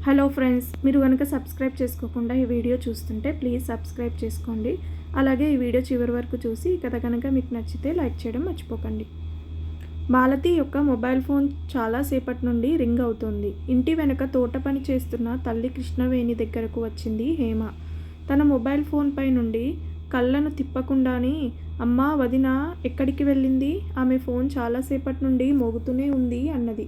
Hello friends, మీరు కనుక subscribe చేసుకోకుండా ఈ వీడియో చూస్తుంటే ప్లీజ్ సబ్స్క్రైబ్ చేసుకోండి. అలాగే ఈ వీడియో చివరి వరకు చూసి ఈ కథ కనుక మీకు నచ్చితే లైక్ చేయడం మర్చిపోకండి. మాలతి యొక్క మొబైల్ ఫోన్ చాలాసేపటి నుండి రింగ్ అవుతోంది. ఇంటి వెనుక తోట పని చేస్తున్న తల్లి కృష్ణవేణి దగ్గరకు వచ్చింది హేమ. తన మొబైల్ ఫోన్పై నుండి కళ్ళను తిప్పకుండానే, అమ్మా వదిన ఎక్కడికి వెళ్ళింది? ఆమె ఫోన్ చాలాసేపటి నుండి మోగుతూనే ఉంది అన్నది.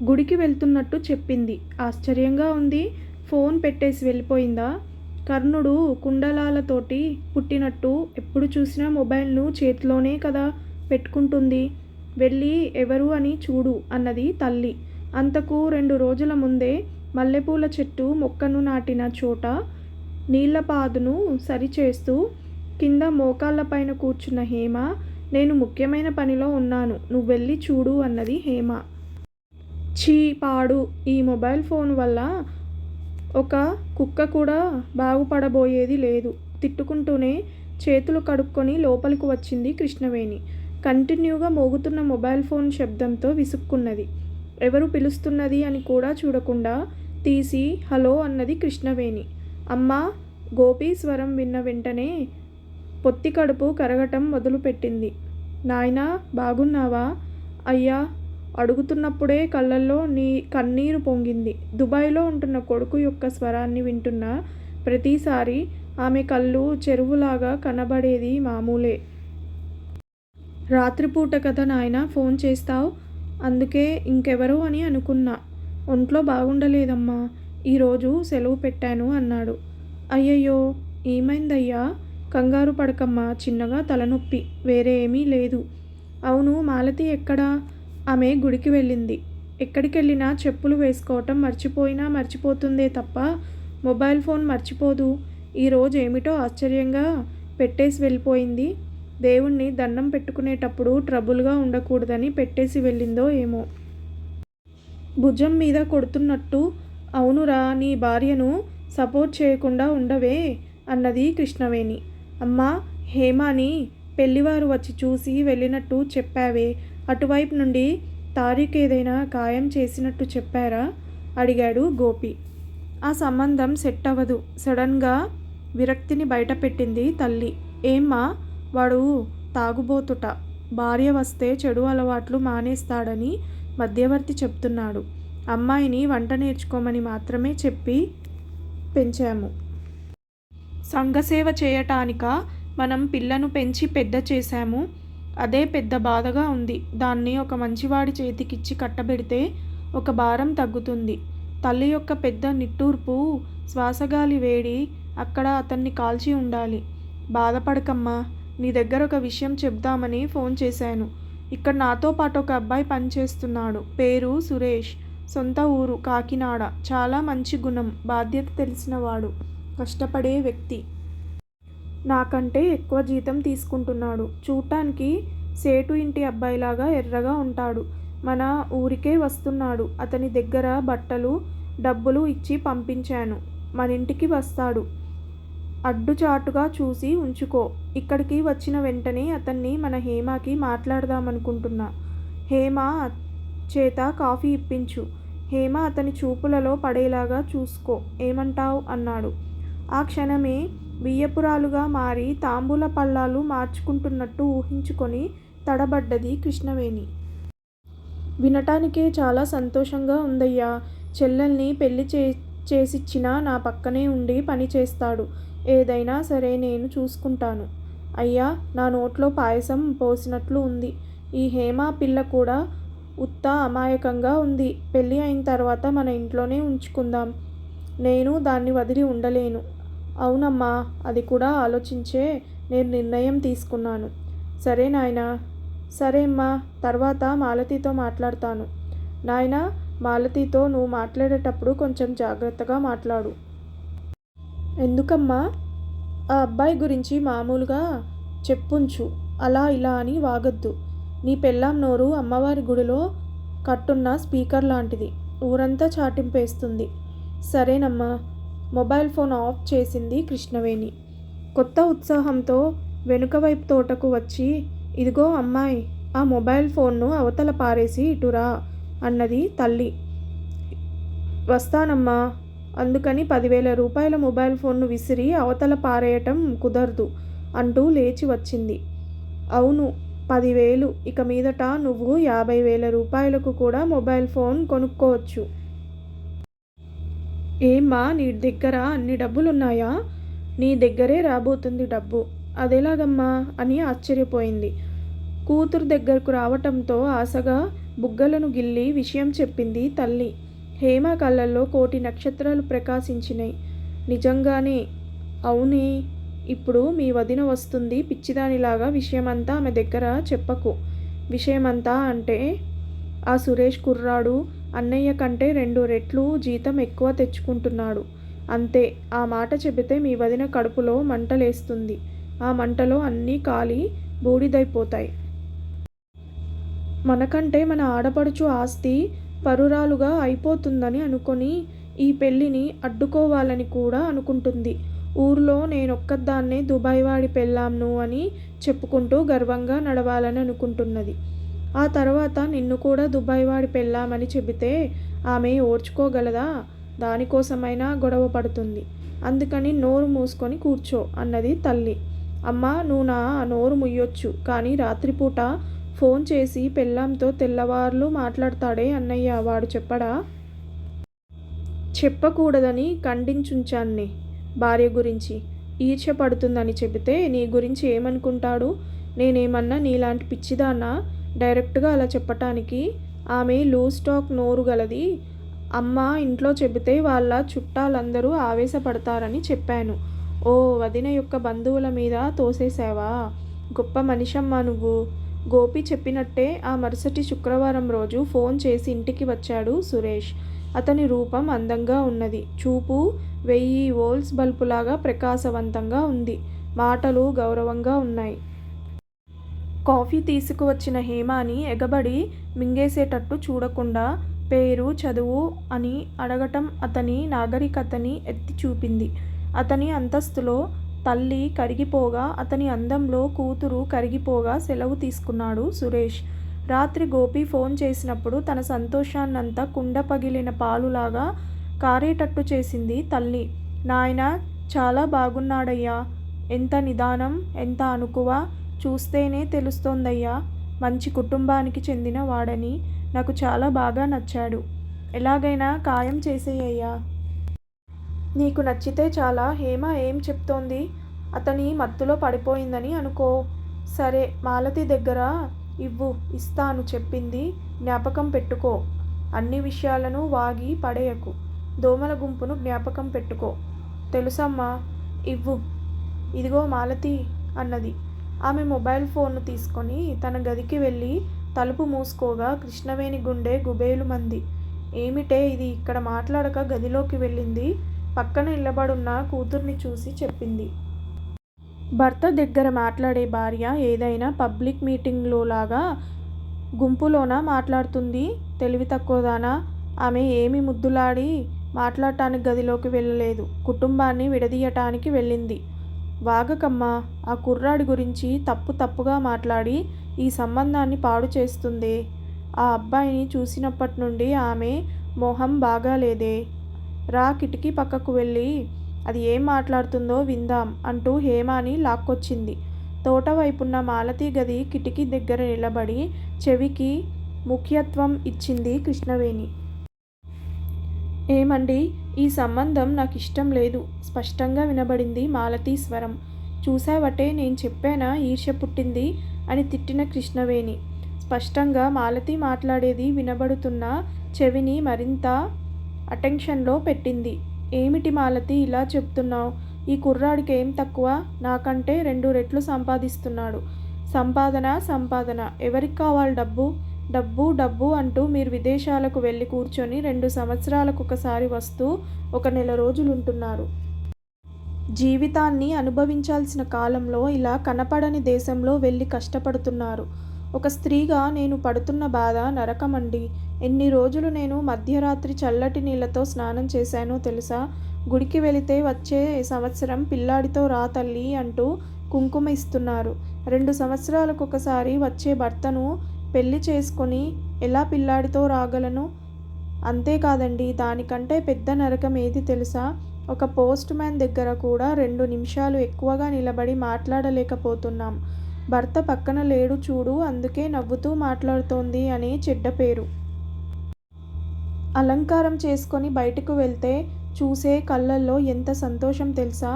గుడికి వెళ్తున్నట్టు చెప్పింది. ఆశ్చర్యంగా ఉంది. ఫోన్ పెట్టేసి వెళ్ళిపోయిందా? కర్ణుడు కుండలాలతోటి పుట్టినట్టు ఎప్పుడు చూసినా మొబైల్ను చేతిలోనే కదా పెట్టుకుంటుంది. వెళ్ళి ఎవరు అని చూడు అన్నది తల్లి. అంతకు 2 రోజుల ముందే మల్లెపూల చెట్టు మొక్కను నాటిన చోట నీళ్లపాదును సరిచేస్తూ కింద మోకాళ్ళపైన కూర్చున్న హేమ, నేను ముఖ్యమైన పనిలో ఉన్నాను, నువ్వెళ్ళి చూడు అన్నది హేమ. ఛీ పాడు, ఈ మొబైల్ ఫోన్ వల్ల ఒక కుక్క కూడా బాగుపడబోయేది లేదు. తిట్టుకుంటూనే చేతులు కడుక్కొని లోపలికి వచ్చింది కృష్ణవేణి. కంటిన్యూగా మోగుతున్న మొబైల్ ఫోన్ శబ్దంతో విసుక్కున్నది. ఎవరు పిలుస్తున్నది అని కూడా చూడకుండా తీసి హలో అన్నది కృష్ణవేణి. అమ్మా! గోపి స్వరం విన్న వెంటనే పొత్తి కడుపు కరగటం మొదలుపెట్టింది. నాయనా బాగున్నావా? అయ్యా అడుగుతున్నప్పుడే కళ్ళల్లో కన్నీరు పొంగింది. దుబాయ్లో ఉంటున్న కొడుకు యొక్క స్వరాన్ని వింటున్న ప్రతిసారి ఆమె కళ్ళు చెరువులాగా కనబడేది మామూలే. రాత్రిపూట కదా నాయనా ఫోన్ చేస్తావు? అందుకే ఇంకెవరో అని అనుకున్నా. ఒంట్లో బాగుండలేదమ్మా, ఈరోజు సెలవు పెట్టాను అన్నాడు. అయ్యయ్యో ఏమైందయ్యా? కంగారు పడకమ్మా, చిన్నగా తలనొప్పి, వేరే ఏమీ లేదు. అవును మాలతి ఎక్కడా? ఆమె గుడికి వెళ్ళింది. ఎక్కడికెళ్ళినా చెప్పులు వేసుకోవటం మర్చిపోతుందే తప్ప మొబైల్ ఫోన్ మర్చిపోదు. ఈరోజు ఏమిటో ఆశ్చర్యంగా పెట్టేసి వెళ్ళిపోయింది. దేవుణ్ణి దండం పెట్టుకునేటప్పుడు ట్రబుల్గా ఉండకూడదని పెట్టేసి వెళ్ళిందో ఏమో. భుజం మీద కొడుతున్నట్టు, అవునురా, నీ భార్యను సపోర్ట్ చేయకుండా ఉండవే అన్నది కృష్ణవేణి. అమ్మా, హేమాని పెళ్లివారు వచ్చి చూసి వెళ్ళినట్టు చెప్పావే, అటువైపు నుండి తారీఖు ఏదైనా ఖాయం చేసినట్టు చెప్పారా? అడిగాడు గోపి. ఆ సంబంధం సెట్ అవ్వదు, సడన్గా విరక్తిని బయటపెట్టింది తల్లి. ఏమ్మా, వాడు తాగుబోతుట, భార్య వస్తే చెడు అలవాట్లు మానేస్తాడని మధ్యవర్తి చెప్తున్నాడు. అమ్మాయిని వంట నేర్చుకోమని మాత్రమే చెప్పి పెంచాము. సంఘసేవ చేయటానిక మనం పిల్లను పెంచి పెద్ద చేశాము. అదే పెద్ద బాధగా ఉంది. దాన్ని ఒక మంచివాడి చేతికిచ్చి కట్టబెడితే ఒక భారం తగ్గుతుంది. తల్లి యొక్క పెద్ద నిట్టూర్పు, శ్వాసగాలి వేడి అక్కడ అతన్ని కాల్చి ఉండాలి. బాధపడకమ్మా, నీ దగ్గర ఒక విషయం చెప్దామని ఫోన్ చేశాను. ఇక్కడ నాతో పాటు ఒక అబ్బాయి పనిచేస్తున్నాడు. పేరు సురేష్. సొంత ఊరు కాకినాడ. చాలా మంచి గుణం, బాధ్యత తెలిసినవాడు, కష్టపడే వ్యక్తి. నాకంటే ఎక్కువ జీతం తీసుకుంటున్నాడు. చూడటానికి సేటు ఇంటి అబ్బాయిలాగా ఎర్రగా ఉంటాడు. మన ఊరికే వస్తున్నాడు. అతని దగ్గర బట్టలు, డబ్బులు ఇచ్చి పంపించాను. మన ఇంటికి వస్తాడు. అడ్డుచాటుగా చూసి ఉంచుకో. ఇక్కడికి వచ్చిన వెంటనే అతన్ని మన హేమకి మాట్లాడదామనుకుంటున్నా. హేమ చేత కాఫీ ఇప్పించు. హేమ అతని చూపులలో పడేలాగా చూసుకో. ఏమంటావ్ అన్నాడు. ఆ క్షణమే బియ్యపురాలుగా మారి తాంబూల పళ్ళాలు మార్చుకుంటున్నట్టు ఊహించుకొని తడబడ్డది కృష్ణవేణి. వినటానికే చాలా సంతోషంగా ఉందయ్యా. చెల్లెల్ని పెళ్లి చేసిచ్చినా నా పక్కనే ఉండి పని చేస్తాడు. ఏదైనా సరే నేను చూసుకుంటాను. అయ్యా, నా నోట్లో పాయసం పోసినట్లు ఉంది. ఈ హేమ పిల్ల కూడా ఉత్త అమాయకంగా ఉంది. పెళ్ళి అయిన తర్వాత మన ఇంట్లోనే ఉంచుకుందాం. నేను దాన్ని వదిలి ఉండలేను. అవునమ్మా, అది కూడా ఆలోచించే నేను నిర్ణయం తీసుకున్నాను. సరే నాయనా. సరే అమ్మా, తర్వాత మాలతితో మాట్లాడతాను. నాయనా, మాలతితో నువ్వు మాట్లాడేటప్పుడు కొంచెం జాగ్రత్తగా మాట్లాడు. ఎందుకమ్మా? ఆ అబ్బాయి గురించి మామూలుగా చెప్పుంచు, అలా ఇలా అని వాగొద్దు. నీ పెళ్ళాం నోరు అమ్మవారి గుడిలో కట్టున్న స్పీకర్ లాంటిది, ఊరంతా చాటింపేస్తుంది. సరేనమ్మా. మొబైల్ ఫోన్ ఆఫ్ చేసింది కృష్ణవేణి. కొత్త ఉత్సాహంతో వెనుకవైపు తోటకు వచ్చి, ఇదిగో అమ్మాయి, ఆ మొబైల్ ఫోన్ను అవతల పారేసి ఇటురా అన్నది తల్లి. వస్తానమ్మా. అందుకని 10,000 మొబైల్ ఫోన్ను విసిరి అవతల పారేయటం కుదరదు అంటూ లేచి వచ్చింది. అవును 10,000 ఇక మీదట నువ్వు 50,000 కూడా మొబైల్ ఫోన్ కొనుక్కోవచ్చు. ఏమ్మా నీ దగ్గర అన్ని డబ్బులున్నాయా? నీ దగ్గరే రాబోతుంది డబ్బు. అదెలాగమ్మా అని ఆశ్చర్యపోయింది. కూతురు దగ్గరకు రావటంతో ఆశగా బుగ్గలను గిల్లి విషయం చెప్పింది తల్లి. హేమ కళ్ళల్లో కోటి నక్షత్రాలు ప్రకాశించినాయి. నిజంగానే? అవునే. ఇప్పుడు మీ వదిన వస్తుంది పిచ్చిదానిలాగా విషయమంతా ఆమె దగ్గర చెప్పకు. విషయమంతా అంటే ఆ సురేష్ కుర్రాడు అన్నయ్య కంటే 2 రెట్లు జీతం ఎక్కువ తెచ్చుకుంటున్నాడు. అంతే. ఆ మాట చెబితే మీ వదిన కడుపులో మంటలేస్తుంది. ఆ మంటలో అన్నీ కాలి బూడిదైపోతాయి. మనకంటే మన ఆడపడుచు ఆస్తి పరురాలుగా అయిపోతుందని అనుకొని ఈ పెళ్ళిని అడ్డుకోవాలని కూడా అనుకుంటుంది. ఊర్లో నేనొక్కదాన్నే దుబాయ్ వాడి పెళ్ళాంను అని చెప్పుకుంటూ గర్వంగా నడవాలని అనుకుంటున్నది. ఆ తర్వాత నిన్ను కూడా దుబాయ్ వాడి పెళ్ళామని చెబితే ఆమె ఓర్చుకోగలదా? దానికోసమైనా గొడవ పడుతుంది. అందుకని నోరు మూసుకొని కూర్చో అన్నది తల్లి. అమ్మా నువ్వు నా నోరు ముయ్యొచ్చు, కానీ రాత్రిపూట ఫోన్ చేసి పెళ్ళాంతో తెల్లవార్లు మాట్లాడతాడే అన్నయ్య, వాడు చెప్పడా? చెప్పకూడదని ఖండించుంచాన్నే. భార్య గురించి ఈర్ష్య పడుతుందని చెబితే నీ గురించి ఏమనుకుంటాడు? నేనేమన్నా నీలాంటి పిచ్చిదాన్నా డైరెక్ట్గా అలా చెప్పటానికి? ఆమె లూజ్ టాక్ నోరు గలది. అమ్మ ఇంట్లో చెబితే వాళ్ళ చుట్టాలందరూ ఆవేశపడతారని చెప్పాను. ఓ వదిన యొక్క బంధువుల మీద తోసేశావా? గొప్ప మనిషమ్మా నువ్వు. గోపి చెప్పినట్టే ఆ మరుసటి శుక్రవారం రోజు ఫోన్ చేసి ఇంటికి వచ్చాడు సురేష్. అతని రూపం అందంగా ఉన్నది. చూపు 1000 వోల్ట్స్ బల్బులాగా ప్రకాశవంతంగా ఉంది. మాటలు గౌరవంగా ఉన్నాయి. కాఫీ తీసుకువచ్చిన హేమని ఎగబడి మింగేసేటట్టు చూడకుండా పేరు, చదువు అని అడగటం అతని నాగరికతని ఎత్తి చూపింది. అతని అంతస్తులో తల్లి కరిగిపోగా, అతని అందంలో కూతురు కరిగిపోగా సెలవు తీసుకున్నాడు సురేష్. రాత్రి గోపి ఫోన్ చేసినప్పుడు తన సంతోషాన్నంతా కుండ పగిలిన పాలులాగా కారేటట్టు చేసింది తల్లి. నాయనా చాలా బాగున్నాడయ్యా. ఎంత నిదానం, ఎంత అణకువ. చూస్తేనే తెలుస్తోందయ్యా. మంచి కుటుంబానికి చెందిన వాడని. నాకు చాలా బాగా నచ్చాడు. ఎలాగైనా ఖాయం చేసేయ్యా. నీకు నచ్చితే చాలా. హేమ ఏం చెప్తోంది? అతని మత్తులో పడిపోయిందని అనుకో. సరే మాలతి దగ్గర ఇవ్వు, ఇస్తాను చెప్పింది జ్ఞాపకం పెట్టుకో. అన్ని విషయాలను వాగి పడేయకు. దోమల గుంపును జ్ఞాపకం పెట్టుకో. తెలుసమ్మా. ఇవ్వు. ఇదిగో మాలతి అన్నది. ఆమె మొబైల్ ఫోన్ను తీసుకొని తన గదికి వెళ్ళి తలుపు మూసుకోగా కృష్ణవేణి గుండె గుబేలుమంది. ఏమిటే ఇది ఇక్కడ మాట్లాడక గదిలోకి వెళ్ళింది. పక్కన నిలబడున్న కూతుర్ని చూసి చెప్పింది. భర్త దగ్గర మాట్లాడే భార్య ఏదైనా పబ్లిక్ మీటింగ్లోలాగా గుంపులోన మాట్లాడుతుంది. తెలివి తక్కువదానా. ఆమె ఏమి ముద్దులాడి మాట్లాడటానికి గదిలోకి వెళ్ళలేదు. కుటుంబాన్ని విడదీయటానికి వెళ్ళింది. వాగకమ్మా. ఆ కుర్రాడి గురించి తప్పుగా మాట్లాడి ఈ సంబంధాన్ని పాడు చేస్తుందే. ఆ అబ్బాయిని చూసినప్పటి నుండి ఆమె మొహం బాగాలేదే. రా కిటికీ పక్కకు వెళ్ళి అది ఏం మాట్లాడుతుందో విందాం అంటూ హేమని లాక్కొచ్చింది. తోటవైపున్న మాలతి గది కిటికీ దగ్గర నిలబడి చెవికి ముఖ్యత్వం ఇచ్చింది కృష్ణవేణి. ఏమండి, ఈ సంబంధం నాకు ఇష్టం లేదు స్పష్టంగా వినబడింది మాలతి స్వరం. చూసావటే నేను చెప్పానా ఈర్ష్య పుట్టింది అని తిట్టిన కృష్ణవేణి. స్పష్టంగా మాలతి మాట్లాడేది వినబడుతున్న చెవిని మరింత అటెన్షన్లో పెట్టింది. ఏమిటి మాలతి ఇలా చెప్తున్నావు? ఈ కుర్రాడికి ఏం తక్కువ? నాకంటే 2 రెట్లు సంపాదిస్తున్నాడు. సంపాదన ఎవరికి కావాలి డబ్బు? డబ్బు డబ్బు అంటూ మీరు విదేశాలకు వెళ్ళి కూర్చొని 2 సంవత్సరాలకు ఒకసారి వస్తూ 1 నెల రోజులుంటున్నారు. జీవితాన్ని అనుభవించాల్సిన కాలంలో ఇలా కనపడని దేశంలో వెళ్ళి కష్టపడుతున్నారు. ఒక స్త్రీగా నేను పడుతున్న బాధ నరకమండి. ఎన్ని రోజులు నేను మధ్యరాత్రి చల్లటి నీళ్లతో స్నానం చేశానో తెలుసా? గుడికి వెళితే వచ్చే సంవత్సరం పిల్లాడితో రా తల్లి అంటూ కుంకుమ ఇస్తున్నారు. 2 సంవత్సరాలకు ఒకసారి వచ్చే భర్తను పెళ్లి చేసుకొని ఎలా పిల్లాడితో రాగలను? అంతేకాదండి, దానికంటే పెద్ద నరకం ఏది తెలుసా? ఒక పోస్ట్ మ్యాన్ దగ్గర కూడా 2 నిమిషాలు ఎక్కువగా నిలబడి మాట్లాడలేకపోతున్నాం. భర్త పక్కన లేడు చూడు, అందుకే నవ్వుతూ మాట్లాడుతోంది అని చెడ్డ పేరు. అలంకారం చేసుకొని బయటకు వెళ్తే చూసే కళ్ళల్లో ఎంత సంతోషం తెలుసా?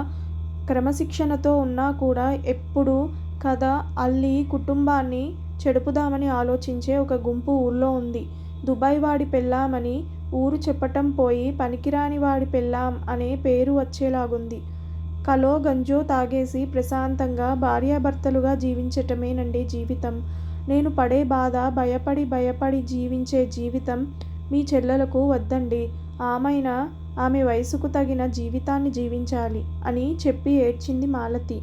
క్రమశిక్షణతో ఉన్నా కూడా ఎప్పుడూ కథ అల్లి కుటుంబాన్ని చెడుపుదామని ఆలోచించే ఒక గుంపు ఊళ్ళో ఉంది. దుబాయ్ వాడి పెళ్ళామని ఊరు చెప్పటం పోయి పనికిరాని వాడి పెళ్ళాం అనే పేరు వచ్చేలాగుంది. కలో గంజో తాగేసి ప్రశాంతంగా భార్యాభర్తలుగా జీవించటమేనండి జీవితం. నేను పడే బాధ భయపడి జీవించే జీవితం మీ చెల్లెలకు వద్దండి. ఆమైనా ఆమె వయసుకు తగిన జీవితాన్ని జీవించాలి అని చెప్పి ఏడ్చింది మాలతి.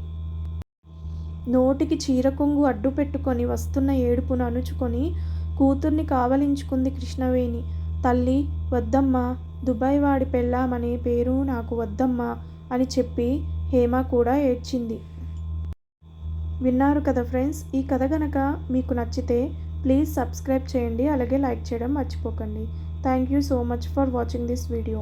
నోటికి చీరకొంగు అడ్డు పెట్టుకొని వస్తున్న ఏడుపును అణుచుకొని కూతుర్ని కావలించుకుంది కృష్ణవేణి. తల్లీ, వద్దమ్మా, దుబాయ్ వాడి పెళ్ళామనే పేరు నాకు వద్దమ్మా అని చెప్పి హేమ కూడా ఏడ్చింది. విన్నారు కదా ఫ్రెండ్స్, ఈ కథ గనక మీకు నచ్చితే ప్లీజ్ సబ్స్క్రైబ్ చేయండి, అలాగే లైక్ చేయడం మర్చిపోకండి. Thank you so much for watching this video.